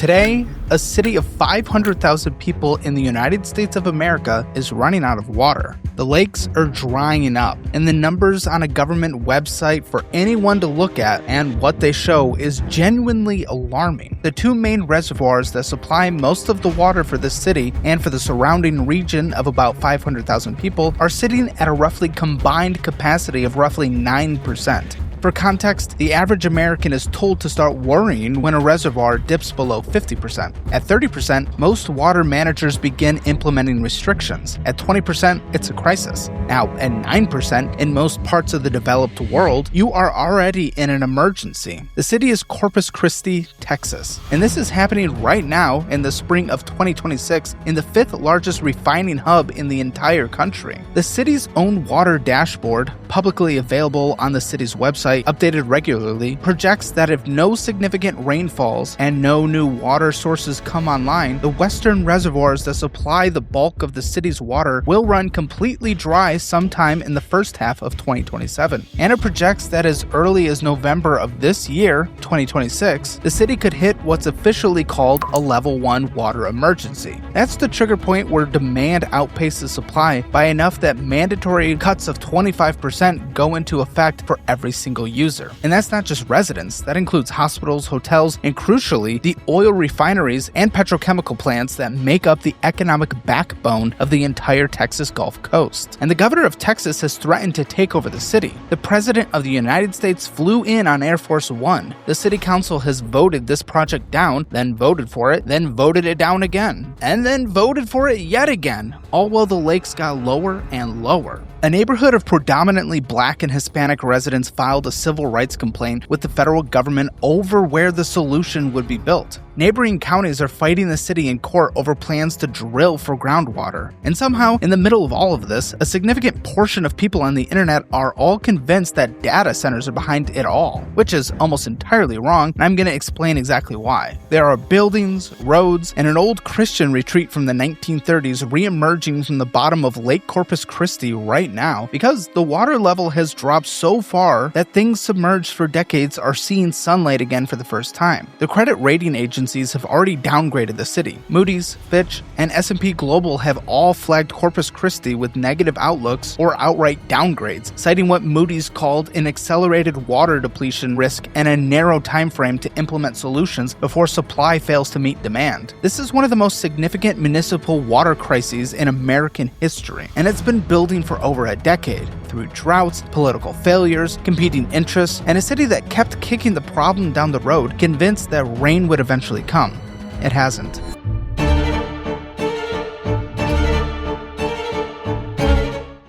Today, a city of 500,000 people in the United States of America is running out of water. The lakes are drying up, and the numbers on a government website for anyone to look at and what they show is genuinely alarming. The two main reservoirs that supply most of the water for this city and for the surrounding region of about 500,000 people are sitting at a roughly combined capacity of roughly 9%. For context, the average American is told to start worrying when a reservoir dips below 50%. At 30%, most water managers begin implementing restrictions. At 20%, it's a crisis. Now, at 9% in most parts of the developed world, you are already in an emergency. The city is Corpus Christi, Texas, and this is happening right now in the spring of 2026 in the fifth largest refining hub in the entire country. The city's own water dashboard, publicly available on the city's website, updated regularly, projects that if no significant rainfalls and no new water sources come online, the western reservoirs that supply the bulk of the city's water will run completely dry sometime in the first half of 2027. And it projects that as early as November of this year, 2026, the city could hit what's officially called a level 1 water emergency. That's the trigger point where demand outpaces supply by enough that mandatory cuts of 25% go into effect for every single user. And that's not just residents, that includes hospitals, hotels, and crucially, the oil refineries and petrochemical plants that make up the economic backbone of the entire Texas Gulf Coast. And the governor of Texas has threatened to take over the city. The president of the United States flew in on Air Force One. The city council has voted this project down, then voted for it, then voted it down again, and then voted for it yet again, all while the lakes got lower and lower. A neighborhood of predominantly Black and Hispanic residents filed a civil rights complaint with the federal government over where the solution would be built. Neighboring counties are fighting the city in court over plans to drill for groundwater. And somehow, in the middle of all of this, a significant portion of people on the internet are all convinced that data centers are behind it all, which is almost entirely wrong, and I'm going to explain exactly why. There are buildings, roads, and an old Christian retreat from the 1930s re-emerging from the bottom of Lake Corpus Christi right now because the water level has dropped so far that things submerged for decades are seeing sunlight again for the first time. The credit rating agencies have already downgraded the city. Moody's, Fitch, and S&P Global have all flagged Corpus Christi with negative outlooks or outright downgrades, citing what Moody's called an accelerated water depletion risk and a narrow time frame to implement solutions before supply fails to meet demand. This is one of the most significant municipal water crises in American history, and it's been building for over a decade through droughts, political failures, competing interests, and a city that kept kicking the problem down the road, convinced that rain would eventually come. It hasn't.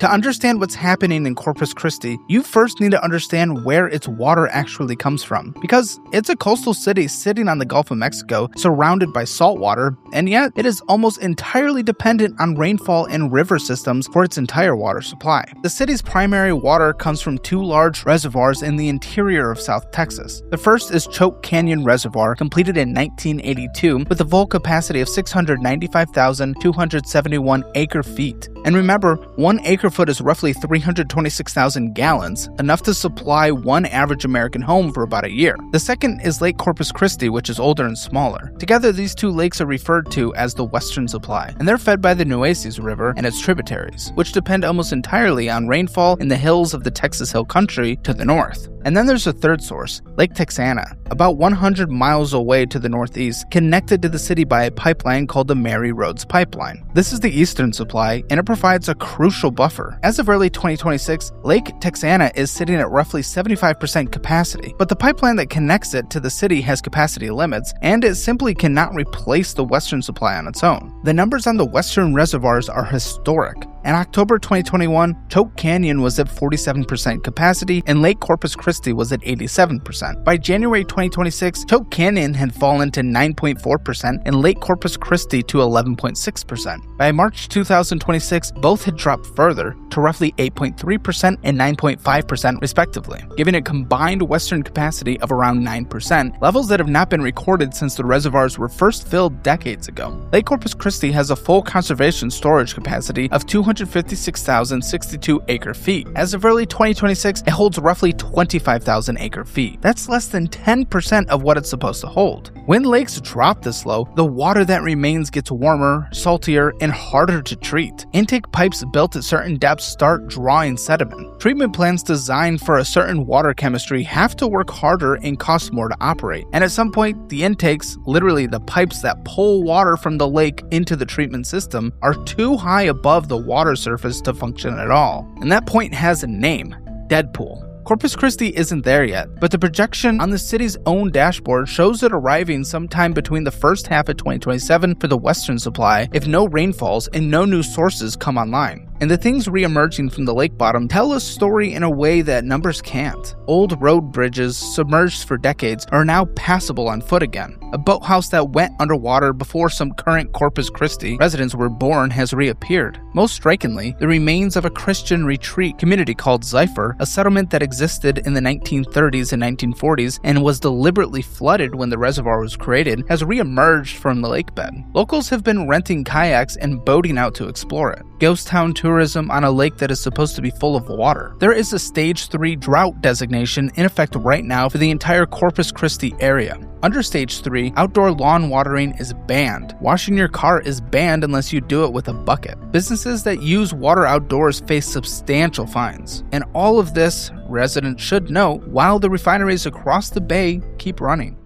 To understand what's happening in Corpus Christi, you first need to understand where its water actually comes from, because it's a coastal city sitting on the Gulf of Mexico, surrounded by salt water, and yet it is almost entirely dependent on rainfall and river systems for its entire water supply. The city's primary water comes from two large reservoirs in the interior of South Texas. The first is Choke Canyon Reservoir, completed in 1982, with a full capacity of 695,271 acre-feet. And remember, 1 acre-foot is roughly 326,000 gallons, enough to supply one average American home for about a year. The second is Lake Corpus Christi, which is older and smaller. Together, these two lakes are referred to as the Western Supply, and they're fed by the Nueces River and its tributaries, which depend almost entirely on rainfall in the hills of the Texas Hill Country to the north. And then there's a third source, Lake Texana, about 100 miles away to the northeast, connected to the city by a pipeline called the Mary Roads Pipeline. This is the eastern supply, and it provides a crucial buffer. As of early 2026, Lake Texana is sitting at roughly 75% capacity, but the pipeline that connects it to the city has capacity limits, and it simply cannot replace the western supply on its own. The numbers on the western reservoirs are historic. In October 2021, Choke Canyon was at 47% capacity and Lake Corpus Christi was at 87%. By January 2026, Choke Canyon had fallen to 9.4% and Lake Corpus Christi to 11.6%. By March 2026, both had dropped further to roughly 8.3% and 9.5% respectively, giving a combined western capacity of around 9%, levels that have not been recorded since the reservoirs were first filled decades ago. Lake Corpus Christi has a full conservation storage capacity of 200 256,062 acre-feet. As of early 2026, it holds roughly 25,000 acre-feet. That's less than 10% of what it's supposed to hold. When lakes drop this low, the water that remains gets warmer, saltier, and harder to treat. Intake pipes built at certain depths start drawing sediment. Treatment plants designed for a certain water chemistry have to work harder and cost more to operate. And at some point, the intakes, literally the pipes that pull water from the lake into the treatment system, are too high above the water surface to function at all. And that point has a name: Deadpool. Corpus Christi isn't there yet, but the projection on the city's own dashboard shows it arriving sometime between the first half of 2027 for the western supply if no rainfalls and no new sources come online. And the things re-emerging from the lake bottom tell a story in a way that numbers can't. Old road bridges, submerged for decades, are now passable on foot again. A boathouse that went underwater before some current Corpus Christi residents were born has reappeared. Most strikingly, the remains of a Christian retreat community called Zypher, a settlement that existed in the 1930s and 1940s and was deliberately flooded when the reservoir was created, has re-emerged from the lake bed. Locals have been renting kayaks and boating out to explore it. Ghost town tourism on a lake that is supposed to be full of water. There is a Stage 3 drought designation in effect right now for the entire Corpus Christi area. Under Stage 3, outdoor lawn watering is banned. Washing your car is banned unless you do it with a bucket. Businesses that use water outdoors face substantial fines. And all of this, residents should know, while the refineries across the bay keep running.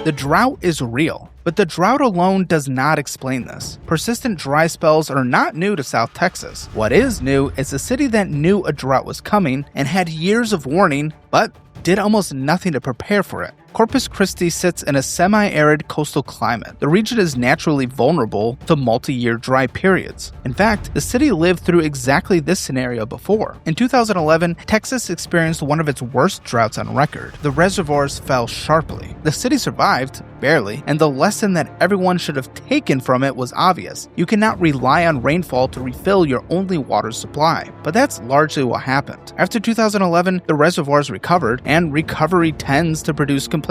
The drought is real, but the drought alone does not explain this. Persistent dry spells are not new to South Texas. What is new is a city that knew a drought was coming and had years of warning, but did almost nothing to prepare for it. Corpus Christi sits in a semi-arid coastal climate. The region is naturally vulnerable to multi-year dry periods. In fact, the city lived through exactly this scenario before. In 2011, Texas experienced one of its worst droughts on record. The reservoirs fell sharply. The city survived, barely, and the lesson that everyone should have taken from it was obvious. You cannot rely on rainfall to refill your only water supply. But that's largely what happened. After 2011, the reservoirs recovered, and recovery tends to produce complacency.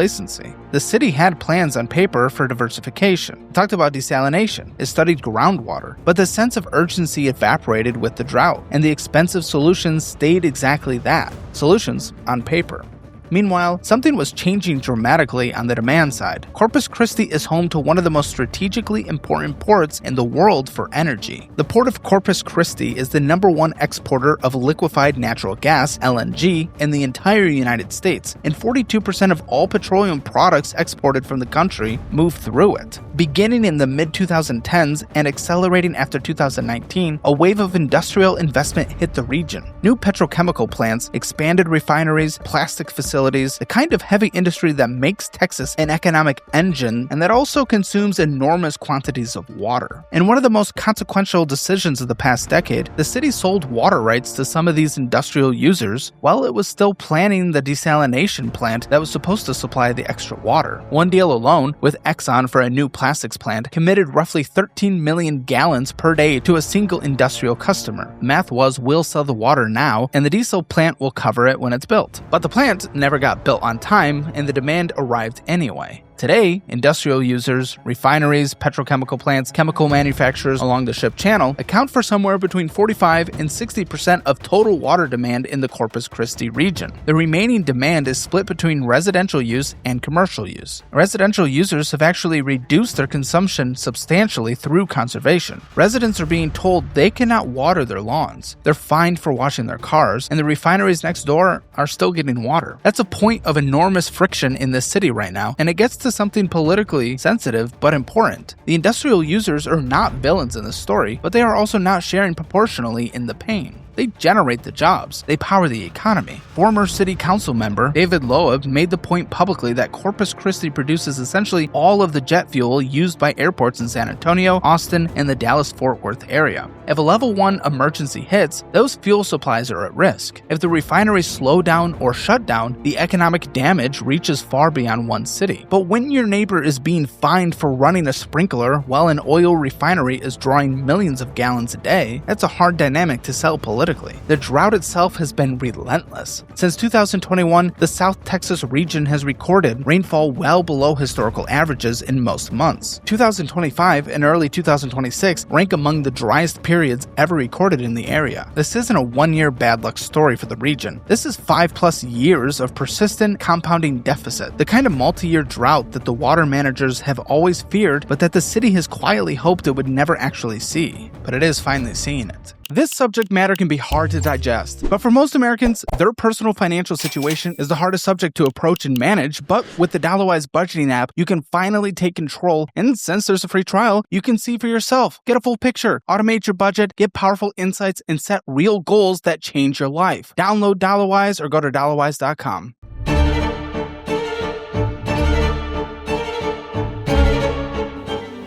The city had plans on paper for diversification. It talked about desalination. It studied groundwater. But the sense of urgency evaporated with the drought, and the expensive solutions stayed exactly that: solutions on paper. Meanwhile, something was changing dramatically on the demand side. Corpus Christi is home to one of the most strategically important ports in the world for energy. The port of Corpus Christi is the #1 exporter of liquefied natural gas, LNG, in the entire United States, and 42% of all petroleum products exported from the country move through it. Beginning in the mid-2010s and accelerating after 2019, a wave of industrial investment hit the region. New petrochemical plants, expanded refineries, plastic facilities, the kind of heavy industry that makes Texas an economic engine and that also consumes enormous quantities of water. In one of the most consequential decisions of the past decade, the city sold water rights to some of these industrial users while it was still planning the desalination plant that was supposed to supply the extra water. One deal alone, with Exxon for a new plastics plant, committed roughly 13 million gallons per day to a single industrial customer. The math was, we'll sell the water now, and the diesel plant will cover it when it's built. But the plant never got built on time, and the demand arrived anyway. Today, industrial users, refineries, petrochemical plants, chemical manufacturers along the ship channel account for somewhere between 45 and 60% of total water demand in the Corpus Christi region. The remaining demand is split between residential use and commercial use. Residential users have actually reduced their consumption substantially through conservation. Residents are being told they cannot water their lawns. They're fined for washing their cars, and the refineries next door are still getting water. That's a point of enormous friction in this city right now, and it gets to something politically sensitive but important. The industrial users are not villains in this story, but they are also not sharing proportionally in the pain. They generate the jobs. They power the economy. Former city council member David Loeb made the point publicly that Corpus Christi produces essentially all of the jet fuel used by airports in San Antonio, Austin, and the Dallas-Fort Worth area. If a level 1 emergency hits, those fuel supplies are at risk. If the refineries slow down or shut down, the economic damage reaches far beyond one city. But when your neighbor is being fined for running a sprinkler while an oil refinery is drawing millions of gallons a day, that's a hard dynamic to sell politically. politically. The drought itself has been relentless. Since 2021, the South Texas region has recorded rainfall well below historical averages in most months. 2025 and early 2026 rank among the driest periods ever recorded in the area. This isn't a one-year bad luck story for the region. This is 5+ years of persistent compounding deficit, the kind of multi-year drought that the water managers have always feared, but that the city has quietly hoped it would never actually see. But it is finally seeing it. This subject matter can be hard to digest, but for most Americans, their personal financial situation is the hardest subject to approach and manage. But with the DollarWise budgeting app, you can finally take control, and since there's a free trial, you can see for yourself, get a full picture, automate your budget, get powerful insights, and set real goals that change your life. Download DollarWise or go to dollarwise.com.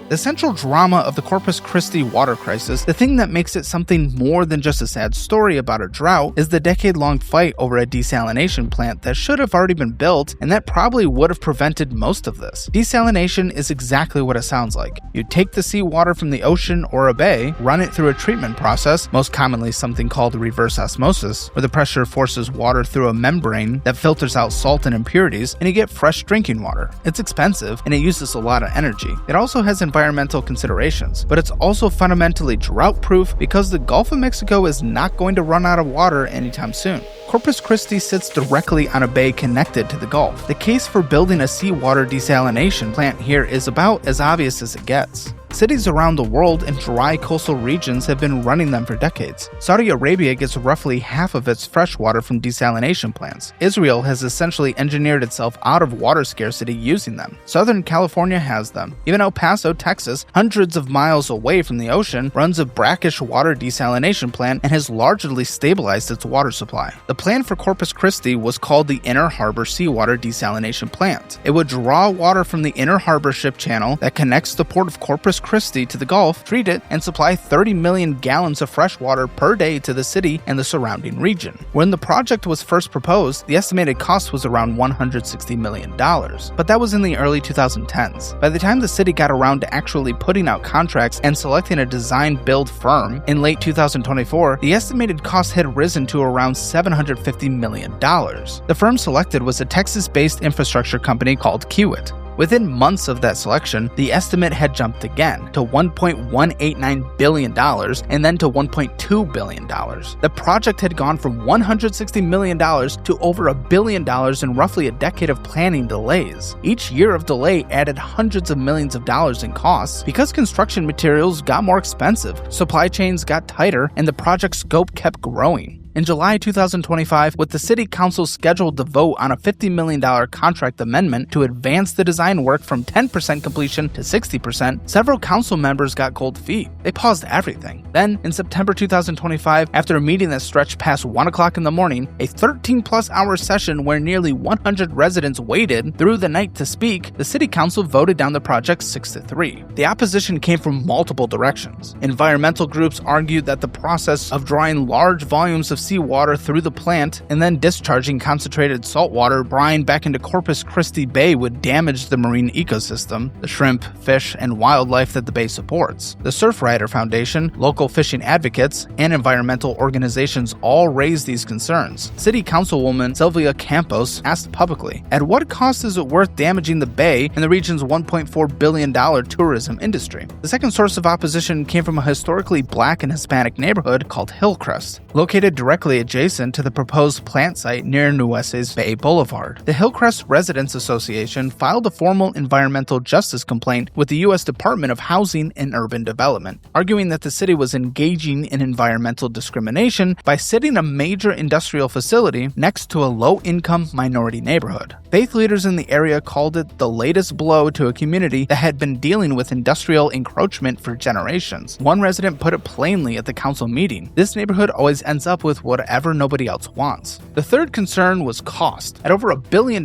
The central drama of the Corpus Christi water crisis, the thing that makes it something more than just a sad story about a drought, is the decade-long fight over a desalination plant that should have already been built and that probably would have prevented most of this. Desalination is exactly what it sounds like. You take the seawater from the ocean or a bay, run it through a treatment process, most commonly something called reverse osmosis, where the pressure forces water through a membrane that filters out salt and impurities, and you get fresh drinking water. It's expensive, and it uses a lot of energy. It also has environmental considerations, but it's also fundamentally drought-proof because the Gulf of Mexico is not going to run out of water anytime soon. Corpus Christi sits directly on a bay connected to the Gulf. The case for building a seawater desalination plant here is about as obvious as it gets. Cities around the world in dry coastal regions have been running them for decades. Saudi Arabia gets roughly half of its fresh water from desalination plants. Israel has essentially engineered itself out of water scarcity using them. Southern California has them. Even El Paso, Texas, hundreds of miles away from the ocean, runs a brackish water desalination plant and has largely stabilized its water supply. The plan for Corpus Christi was called the Inner Harbor Seawater Desalination Plant. It would draw water from the Inner Harbor ship channel that connects the port of Corpus Christi to the Gulf, treat it, and supply 30 million gallons of fresh water per day to the city and the surrounding region. When the project was first proposed, the estimated cost was around $160 million, but that was in the early 2010s. By the time the city got around to actually putting out contracts and selecting a design-build firm in late 2024, the estimated cost had risen to around $750 million. The firm selected was a Texas-based infrastructure company called Kiewit. Within months of that selection, the estimate had jumped again to $1.189 billion and then to $1.2 billion. The project had gone from $160 million to over $1 billion in roughly a decade of planning delays. Each year of delay added hundreds of millions of dollars in costs because construction materials got more expensive, supply chains got tighter, and the project's scope kept growing. In July 2025, with the City Council scheduled to vote on a $50 million contract amendment to advance the design work from 10% completion to 60%, several council members got cold feet. They paused everything. Then, in September 2025, after a meeting that stretched past 1 o'clock in the morning, a 13+ hour session where nearly 100 residents waited through the night to speak, the City Council voted down the project 6-3. The opposition came from multiple directions. Environmental groups argued that the process of drawing large volumes of seawater through the plant and then discharging concentrated saltwater brine back into Corpus Christi Bay would damage the marine ecosystem, the shrimp, fish, and wildlife that the bay supports. The Surfrider Foundation, local fishing advocates, and environmental organizations all raised these concerns. City Councilwoman Sylvia Campos asked publicly, "At what cost is it worth damaging the bay and the region's $1.4 billion tourism industry?" The second source of opposition came from a historically black and Hispanic neighborhood called Hillcrest, located directly adjacent to the proposed plant site near Nueces Bay Boulevard. The Hillcrest Residents Association filed a formal environmental justice complaint with the U.S. Department of Housing and Urban Development, arguing that the city was engaging in environmental discrimination by sitting a major industrial facility next to a low-income minority neighborhood. Faith leaders in the area called it the latest blow to a community that had been dealing with industrial encroachment for generations. One resident put it plainly at the council meeting, "This neighborhood always ends up with with whatever nobody else wants. The third concern was cost. At over $1 billion,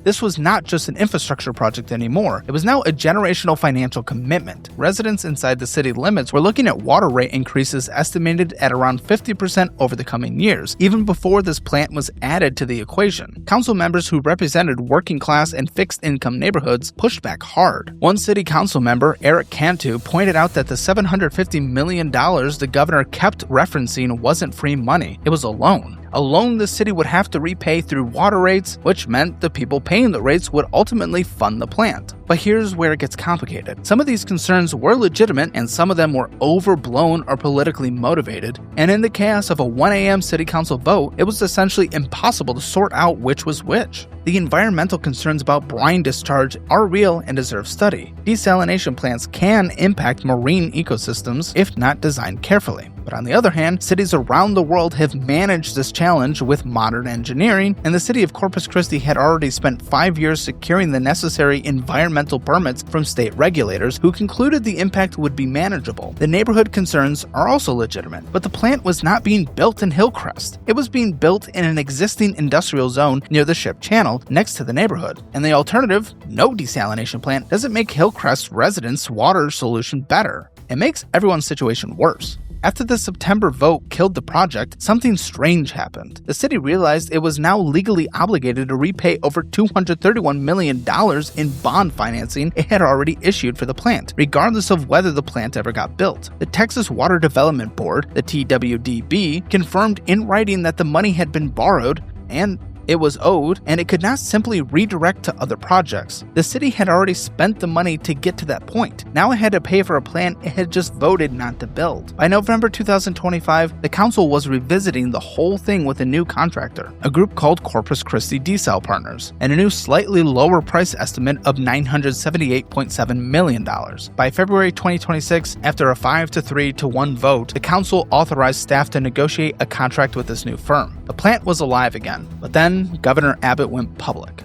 this was not just an infrastructure project anymore. It was now a generational financial commitment. Residents inside the city limits were looking at water rate increases estimated at around 50% over the coming years, even before this plant was added to the equation. Council members who represented working class and fixed income neighborhoods pushed back hard. One city council member, Eric Cantu, pointed out that the $750 million the governor kept referencing wasn't free money, it was a loan. A loan the city would have to repay through water rates, which meant the people paying the rates would ultimately fund the plant. But here's where it gets complicated. Some of these concerns were legitimate and some of them were overblown or politically motivated, and in the chaos of a 1 a.m. city council vote, it was essentially impossible to sort out which was which. The environmental concerns about brine discharge are real and deserve study. Desalination plants can impact marine ecosystems if not designed carefully. But on the other hand, cities around the world have managed this challenge with modern engineering, and the city of Corpus Christi had already spent 5 years securing the necessary environmental permits from state regulators who concluded the impact would be manageable. The neighborhood concerns are also legitimate, but the plant was not being built in Hillcrest. It was being built in an existing industrial zone near the ship channel next to the neighborhood. And the alternative, no desalination plant, doesn't make Hillcrest residents' water solution better. It makes everyone's situation worse. After the September vote killed the project, something strange happened. The city realized it was now legally obligated to repay over $231 million in bond financing it had already issued for the plant, regardless of whether the plant ever got built. The Texas Water Development Board, the TWDB, confirmed in writing that the money had been borrowed and it was owed, and it could not simply redirect to other projects. The city had already spent the money to get to that point. Now it had to pay for a plant it had just voted not to build. By November 2025, the council was revisiting the whole thing with a new contractor, a group called Corpus Christi Desal Partners, and a new slightly lower price estimate of $978.7 million. By February 2026, after a 5-3 to 1 vote, the council authorized staff to negotiate a contract with this new firm. The plant was alive again, but then Governor Abbott went public.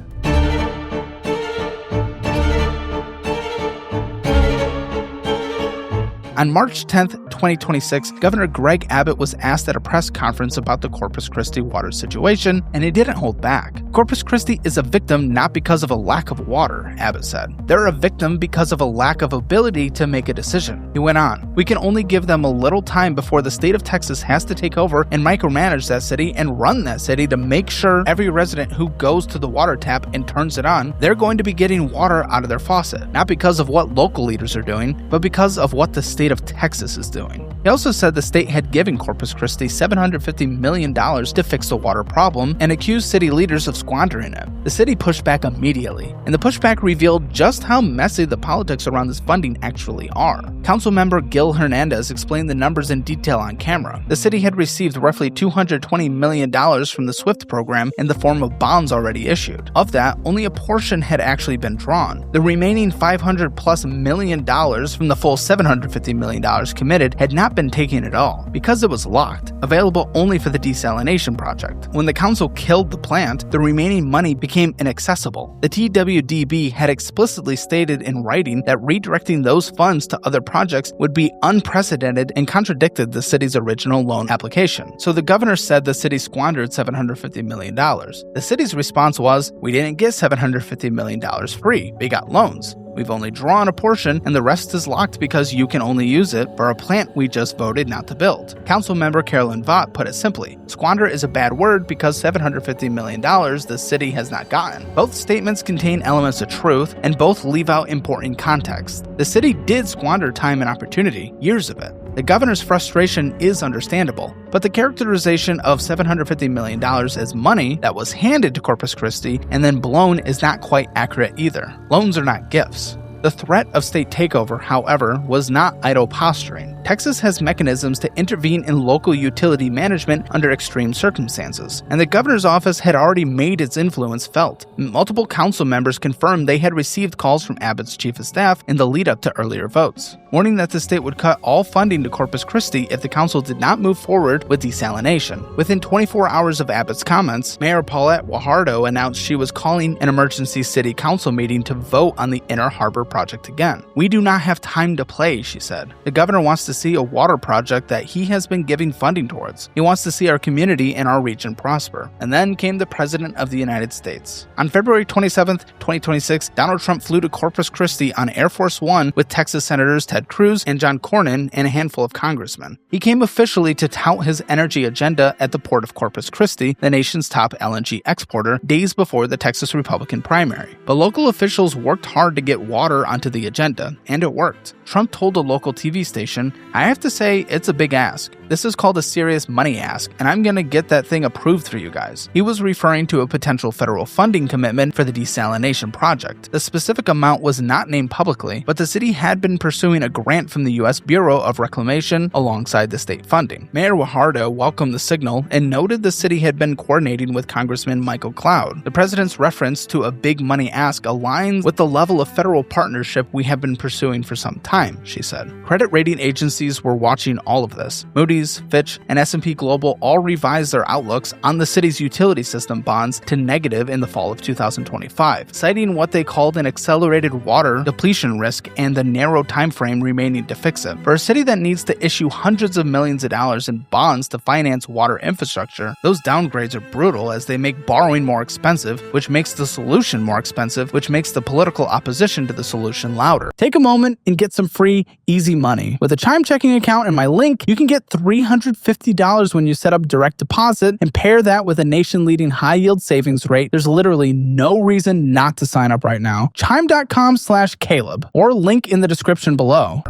On March 10, 2026, Governor Greg Abbott was asked at a press conference about the Corpus Christi water situation, and he didn't hold back. Corpus Christi is a victim not because of a lack of water, Abbott said. They're a victim because of a lack of ability to make a decision. He went on, "We can only give them a little time before the state of Texas has to take over and micromanage that city and run that city to make sure every resident who goes to the water tap and turns it on, they're going to be getting water out of their faucet, not because of what local leaders are doing, but because of what the state of Texas is doing." He also said the state had given Corpus Christi $750 million to fix the water problem and accused city leaders of squandering it. The city pushed back immediately, and the pushback revealed just how messy the politics around this funding actually are. Councilmember Gil Hernandez explained the numbers in detail on camera. The city had received roughly $220 million from the SWIFT program in the form of bonds already issued. Of that, only a portion had actually been drawn. The remaining $500+ million from the full $750 million committed had not been taken at all, because it was locked, available only for the desalination project. When the council killed the plant, the remaining money became inaccessible. The TWDB had explicitly stated in writing that redirecting those funds to other projects would be unprecedented and contradicted the city's original loan application. So the governor said the city squandered $750 million. The city's response was, "We didn't get $750 million free, we got loans. We've only drawn a portion, and the rest is locked because you can only use it for a plant we just voted not to build." Councilmember Carolyn Vaught put it simply, "Squander is a bad word because $750 million the city has not gotten." Both statements contain elements of truth, and both leave out important context. The city did squander time and opportunity, years of it. The governor's frustration is understandable, but the characterization of $750 million as money that was handed to Corpus Christi and then blown is not quite accurate either. Loans are not gifts. The threat of state takeover, however, was not idle posturing. Texas has mechanisms to intervene in local utility management under extreme circumstances, and the governor's office had already made its influence felt. Multiple council members confirmed they had received calls from Abbott's chief of staff in the lead-up to earlier votes, warning that the state would cut all funding to Corpus Christi if the council did not move forward with desalination. Within 24 hours of Abbott's comments, Mayor Paulette Guajardo announced she was calling an emergency city council meeting to vote on the Inner Harbor project again. We do not have time to play, she said. The governor wants to see a water project that he has been giving funding towards. He wants to see our community and our region prosper. And then came the President of the United States. On February 27, 2026, Donald Trump flew to Corpus Christi on Air Force One with Texas Senators Ted Cruz and John Cornyn and a handful of congressmen. He came officially to tout his energy agenda at the port of Corpus Christi, the nation's top LNG exporter, days before the Texas Republican primary. But local officials worked hard to get water onto the agenda, and it worked. Trump told a local TV station, "I have to say, it's a big ask. This is called a serious money ask, and I'm gonna get that thing approved for you guys." He was referring to a potential federal funding commitment for the desalination project. The specific amount was not named publicly, but the city had been pursuing a grant from the U.S. Bureau of Reclamation alongside the state funding. Mayor Guajardo welcomed the signal and noted the city had been coordinating with Congressman Michael Cloud. The president's reference to a big money ask aligns with the level of federal partnership we have been pursuing for some time, she said. Credit rating agencies were watching all of this. Moody's, Fitch, and S&P Global all revised their outlooks on the city's utility system bonds to negative in the fall of 2025, citing what they called an accelerated water depletion risk and the narrow time frame remaining to fix it. For a city that needs to issue hundreds of millions of dollars in bonds to finance water infrastructure, those downgrades are brutal as they make borrowing more expensive, which makes the solution more expensive, which makes the political opposition to the solution louder. Take a moment and get some free, easy money. With a Chime checking account and my link, you can get $350 when you set up direct deposit and pair that with a nation-leading high-yield savings rate. There's literally no reason not to sign up right now. Chime.com/Caleb or link in the description below.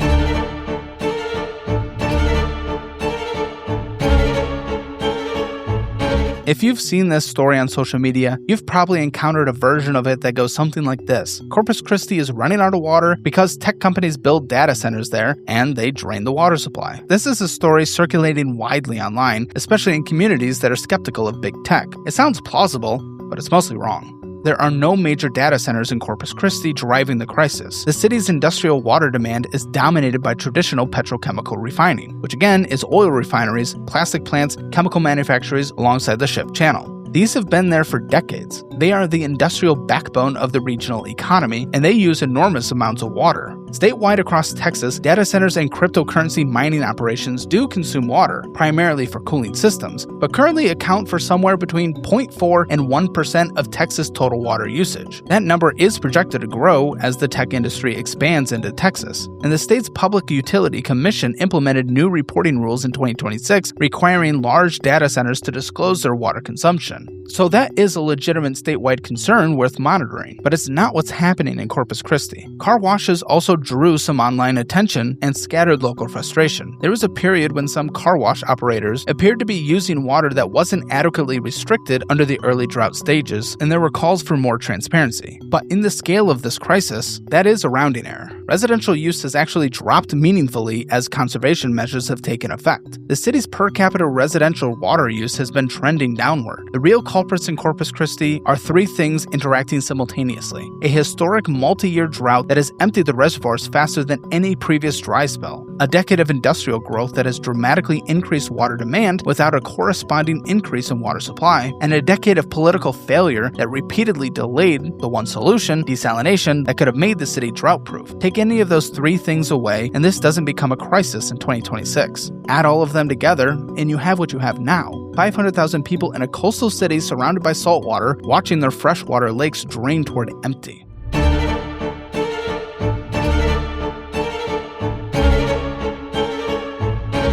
If you've seen this story on social media, you've probably encountered a version of it that goes something like this. Corpus Christi is running out of water because tech companies build data centers there and they drain the water supply. This is a story circulating widely online, especially in communities that are skeptical of big tech. It sounds plausible, but it's mostly wrong. There are no major data centers in Corpus Christi driving the crisis. The city's industrial water demand is dominated by traditional petrochemical refining, which again is oil refineries, plastic plants, chemical manufacturers alongside the ship channel. These have been there for decades. They are the industrial backbone of the regional economy, and they use enormous amounts of water. Statewide across Texas, data centers and cryptocurrency mining operations do consume water, primarily for cooling systems, but currently account for somewhere between 0.4 and 1% of Texas total water usage. That number is projected to grow as the tech industry expands into Texas. And the state's Public Utility Commission implemented new reporting rules in 2026 requiring large data centers to disclose their water consumption. So that is a legitimate statewide concern worth monitoring, but it's not what's happening in Corpus Christi. Car washes also drew some online attention and scattered local frustration. There was a period when some car wash operators appeared to be using water that wasn't adequately restricted under the early drought stages, and there were calls for more transparency. But in the scale of this crisis, that is a rounding error. Residential use has actually dropped meaningfully as conservation measures have taken effect. The city's per capita residential water use has been trending downward. The real culprits in Corpus Christi are three things interacting simultaneously: a historic multi-year drought that has emptied the reservoirs faster than any previous dry spell, a decade of industrial growth that has dramatically increased water demand without a corresponding increase in water supply, and a decade of political failure that repeatedly delayed the one solution, desalination, that could have made the city drought-proof. Take any of those three things away, and this doesn't become a crisis in 2026. Add all of them together, and you have what you have now. 500,000 people in a coastal city surrounded by salt water, watching their freshwater lakes drain toward empty.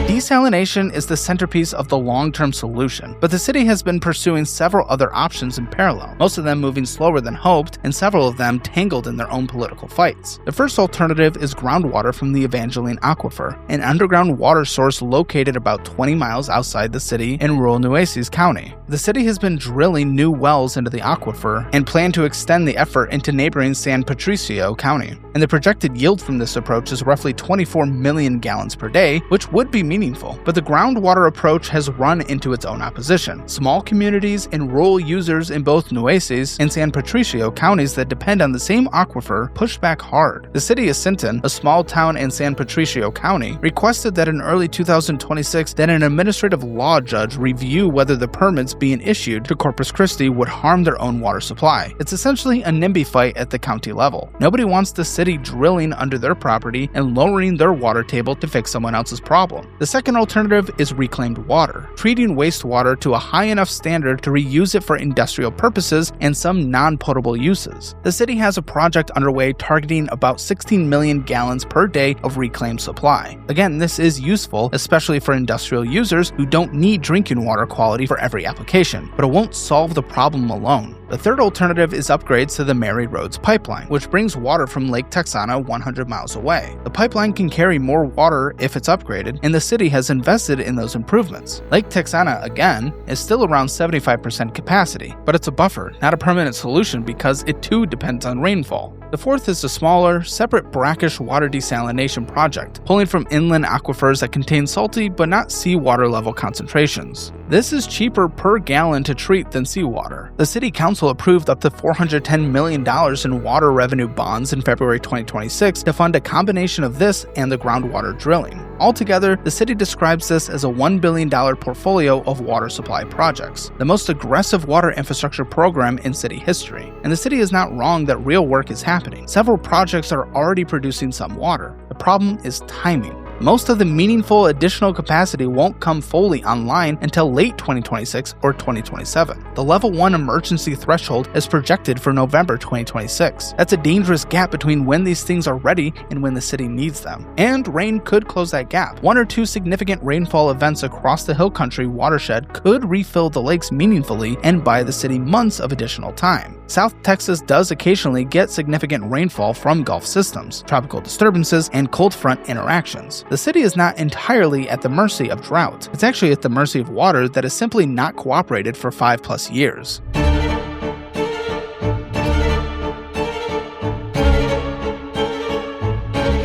Desalination is the centerpiece of the long-term solution, but the city has been pursuing several other options in parallel, most of them moving slower than hoped, and several of them tangled in their own political fights. The first alternative is groundwater from the Evangeline Aquifer, an underground water source located about 20 miles outside the city in rural Nueces County. The city has been drilling new wells into the aquifer and plan to extend the effort into neighboring San Patricio County, and the projected yield from this approach is roughly 24 million gallons per day, which would be meaningful meaningful, but the groundwater approach has run into its own opposition. Small communities and rural users in both Nueces and San Patricio counties that depend on the same aquifer pushed back hard. The city of Sinton, a small town in San Patricio County, requested that in early 2026 that an administrative law judge review whether the permits being issued to Corpus Christi would harm their own water supply. It's essentially a NIMBY fight at the county level. Nobody wants the city drilling under their property and lowering their water table to fix someone else's problem. The second alternative is reclaimed water, treating wastewater to a high enough standard to reuse it for industrial purposes and some non-potable uses. The city has a project underway targeting about 16 million gallons per day of reclaimed supply. Again, this is useful, especially for industrial users who don't need drinking water quality for every application, but it won't solve the problem alone. The third alternative is upgrades to the Mary Roads pipeline, which brings water from Lake Texana 100 miles away. The pipeline can carry more water if it's upgraded, and the city has invested in those improvements. Lake Texana, again, is still around 75% capacity, but it's a buffer, not a permanent solution because it too depends on rainfall. The fourth is a smaller, separate brackish water desalination project, pulling from inland aquifers that contain salty but not seawater level concentrations. This is cheaper per gallon to treat than seawater. The city council approved up to $410 million in water revenue bonds in February 2026 to fund a combination of this and the groundwater drilling. Altogether, the city describes this as a $1 billion portfolio of water supply projects, the most aggressive water infrastructure program in city history. And the city is not wrong that real work is happening. Several projects are already producing some water. The problem is timing. Most of the meaningful additional capacity won't come fully online until late 2026 or 2027. The Level 1 emergency threshold is projected for November 2026. That's a dangerous gap between when these things are ready and when the city needs them. And rain could close that gap. One or two significant rainfall events across the Hill Country watershed could refill the lakes meaningfully and buy the city months of additional time. South Texas does occasionally get significant rainfall from Gulf systems, tropical disturbances, and cold front interactions. The city is not entirely at the mercy of drought. It's actually at the mercy of water that has simply not cooperated for 5+ years.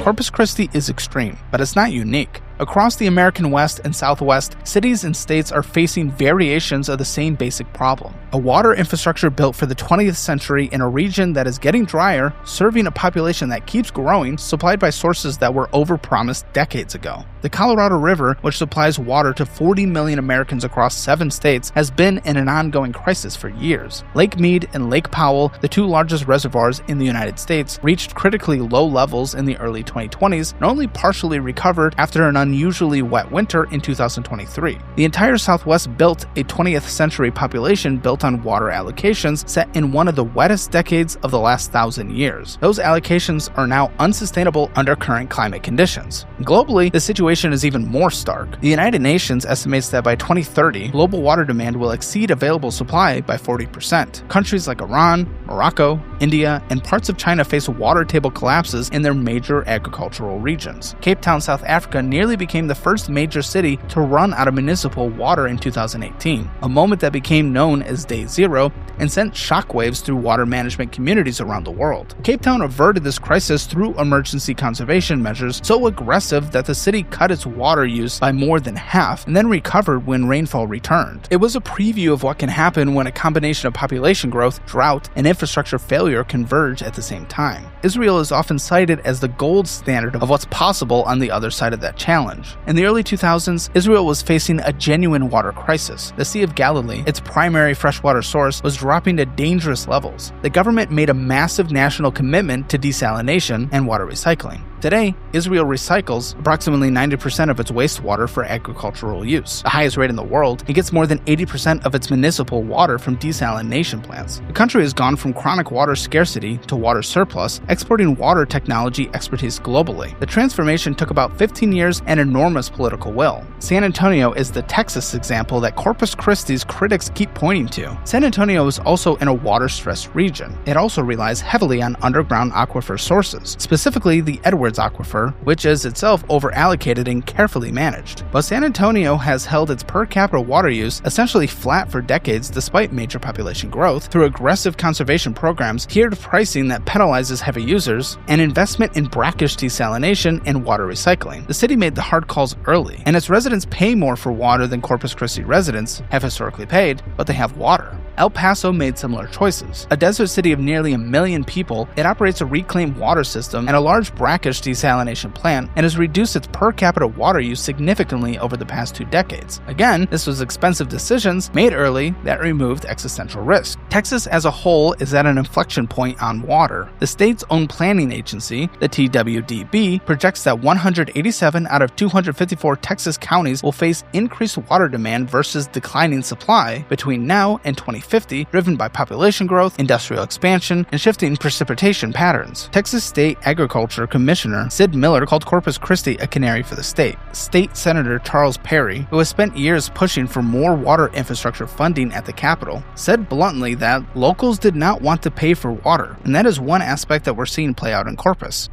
Corpus Christi is extreme, but it's not unique. Across the American West and Southwest, cities and states are facing variations of the same basic problem. A water infrastructure built for the 20th century in a region that is getting drier, serving a population that keeps growing, supplied by sources that were overpromised decades ago. The Colorado River, which supplies water to 40 million Americans across 7 states, has been in an ongoing crisis for years. Lake Mead and Lake Powell, the 2 largest reservoirs in the United States, reached critically low levels in the early 2020s and only partially recovered after an unusually wet winter in 2023. The entire Southwest built a 20th century population built on water allocations set in one of the wettest decades of the last 1,000 years. Those allocations are now unsustainable under current climate conditions. Globally, the situation is even more stark. The United Nations estimates that by 2030, global water demand will exceed available supply by 40%. Countries like Iran, Morocco, India, and parts of China face water table collapses in their major agricultural regions. Cape Town, South Africa nearly became the first major city to run out of municipal water in 2018, a moment that became known as Day Zero and sent shockwaves through water management communities around the world. Cape Town averted this crisis through emergency conservation measures so aggressive that the city cut its water use by more than half and then recovered when rainfall returned. It was a preview of what can happen when a combination of population growth, drought, and infrastructure failure converge at the same time. Israel is often cited as the gold standard of what's possible on the other side of that challenge. In the early 2000s, Israel was facing a genuine water crisis. The Sea of Galilee, its primary freshwater source, was dropping to dangerous levels. The government made a massive national commitment to desalination and water recycling. Today, Israel recycles approximately 90% of its wastewater for agricultural use, the highest rate in the world. It gets more than 80% of its municipal water from desalination plants. The country has gone from chronic water scarcity to water surplus, exporting water technology expertise globally. The transformation took about 15 years and enormous political will. San Antonio is the Texas example that Corpus Christi's critics keep pointing to. San Antonio is also in a water-stressed region. It also relies heavily on underground aquifer sources, specifically the Edward Edwards Aquifer, which is itself over-allocated and carefully managed. But San Antonio has held its per capita water use essentially flat for decades despite major population growth through aggressive conservation programs, tiered pricing that penalizes heavy users, and investment in brackish desalination and water recycling. The city made the hard calls early, and its residents pay more for water than Corpus Christi residents have historically paid, but they have water. El Paso made similar choices. A desert city of nearly 1 million people, it operates a reclaimed water system and a large brackish desalination plant and has reduced its per capita water use significantly over the past 2 decades. Again, this was expensive decisions made early that removed existential risk. Texas as a whole is at an inflection point on water. The state's own planning agency, the TWDB, projects that 187 out of 254 Texas counties will face increased water demand versus declining supply between now and 2050, driven by population growth, industrial expansion, and shifting precipitation patterns. Texas State Agriculture Commissioner Sid Miller called Corpus Christi a canary for the state. State Senator Charles Perry, who has spent years pushing for more water infrastructure funding at the Capitol, said bluntly that locals did not want to pay for water, and that is one aspect that we're seeing play out in Corpus.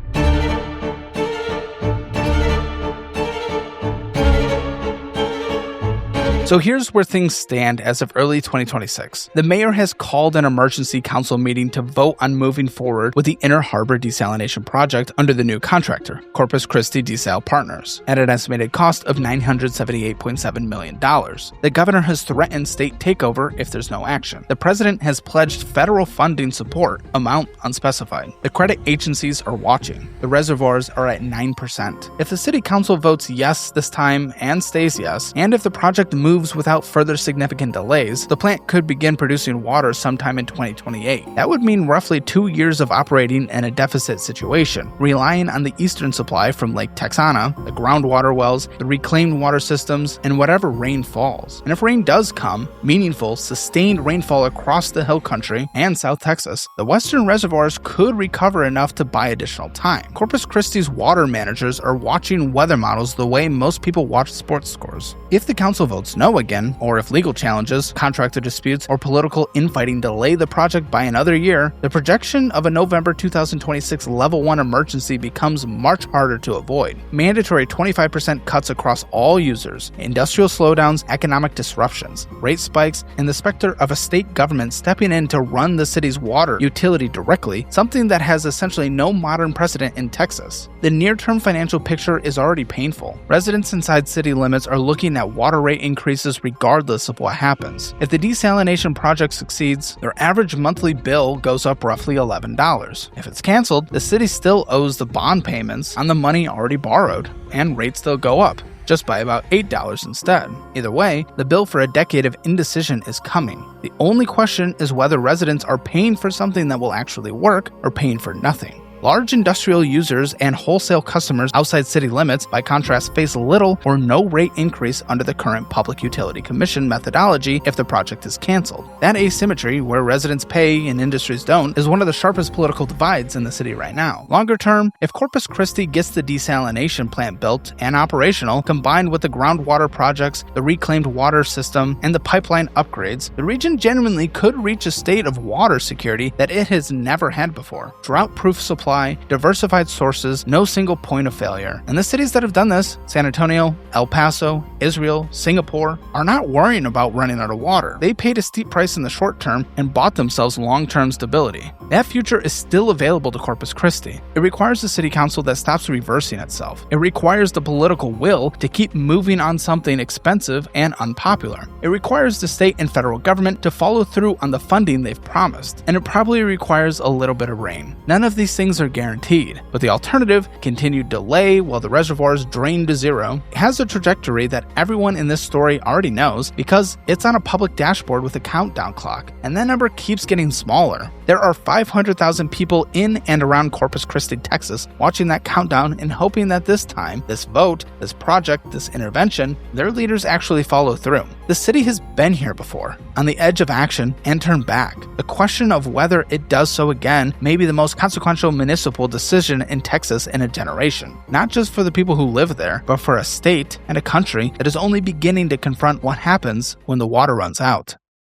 So here's where things stand as of early 2026. The mayor has called an emergency council meeting to vote on moving forward with the Inner Harbor desalination project under the new contractor, Corpus Christi Desal Partners, at an estimated cost of $978.7 million. The governor has threatened state takeover if there's no action. The president has pledged federal funding support, amount unspecified. The credit agencies are watching. The reservoirs are at 9%. If the city council votes yes this time and stays yes, and if the project moves without further significant delays, the plant could begin producing water sometime in 2028. That would mean roughly 2 years of operating in a deficit situation, relying on the eastern supply from Lake Texana, the groundwater wells, the reclaimed water systems, and whatever rain falls. And if rain does come, meaningful, sustained rainfall across the hill country and South Texas, the western reservoirs could recover enough to buy additional time. Corpus Christi's water managers are watching weather models the way most people watch sports scores. If the council votes no again, or if legal challenges, contractor disputes, or political infighting delay the project by another year, the projection of a November 2026 Level 1 emergency becomes much harder to avoid. Mandatory 25% cuts across all users, industrial slowdowns, economic disruptions, rate spikes, and the specter of a state government stepping in to run the city's water utility directly, something that has essentially no modern precedent in Texas. The near-term financial picture is already painful. Residents inside city limits are looking at water rate increases regardless of what happens. If the desalination project succeeds, their average monthly bill goes up roughly $11. If it's canceled, the city still owes the bond payments on the money already borrowed, and rates still go up, just by about $8 instead. Either way, the bill for a decade of indecision is coming. The only question is whether residents are paying for something that will actually work or paying for nothing. Large industrial users and wholesale customers outside city limits, by contrast, face little or no rate increase under the current Public Utility Commission methodology if the project is canceled. That asymmetry, where residents pay and industries don't, is one of the sharpest political divides in the city right now. Longer term, if Corpus Christi gets the desalination plant built and operational, combined with the groundwater projects, the reclaimed water system, and the pipeline upgrades, the region genuinely could reach a state of water security that it has never had before. Drought-proof supply, diversified sources, no single point of failure. And the cities that have done this, San Antonio, El Paso, Israel, Singapore, are not worrying about running out of water. They paid a steep price in the short term and bought themselves long-term stability. That future is still available to Corpus Christi. It requires a city council that stops reversing itself. It requires the political will to keep moving on something expensive and unpopular. It requires the state and federal government to follow through on the funding they've promised. And it probably requires a little bit of rain. None of these things are guaranteed, but the alternative, continued delay while the reservoirs drain to zero, has a trajectory that everyone in this story already knows because it's on a public dashboard with a countdown clock, and that number keeps getting smaller. There are 500,000 people in and around Corpus Christi, Texas, watching that countdown and hoping that this time, this vote, this project, this intervention, their leaders actually follow through. The city has been here before, on the edge of action, and turned back. The question of whether it does so again may be the most consequential municipal decision in Texas in a generation. Not just for the people who live there, but for a state and a country that is only beginning to confront what happens when the water runs out.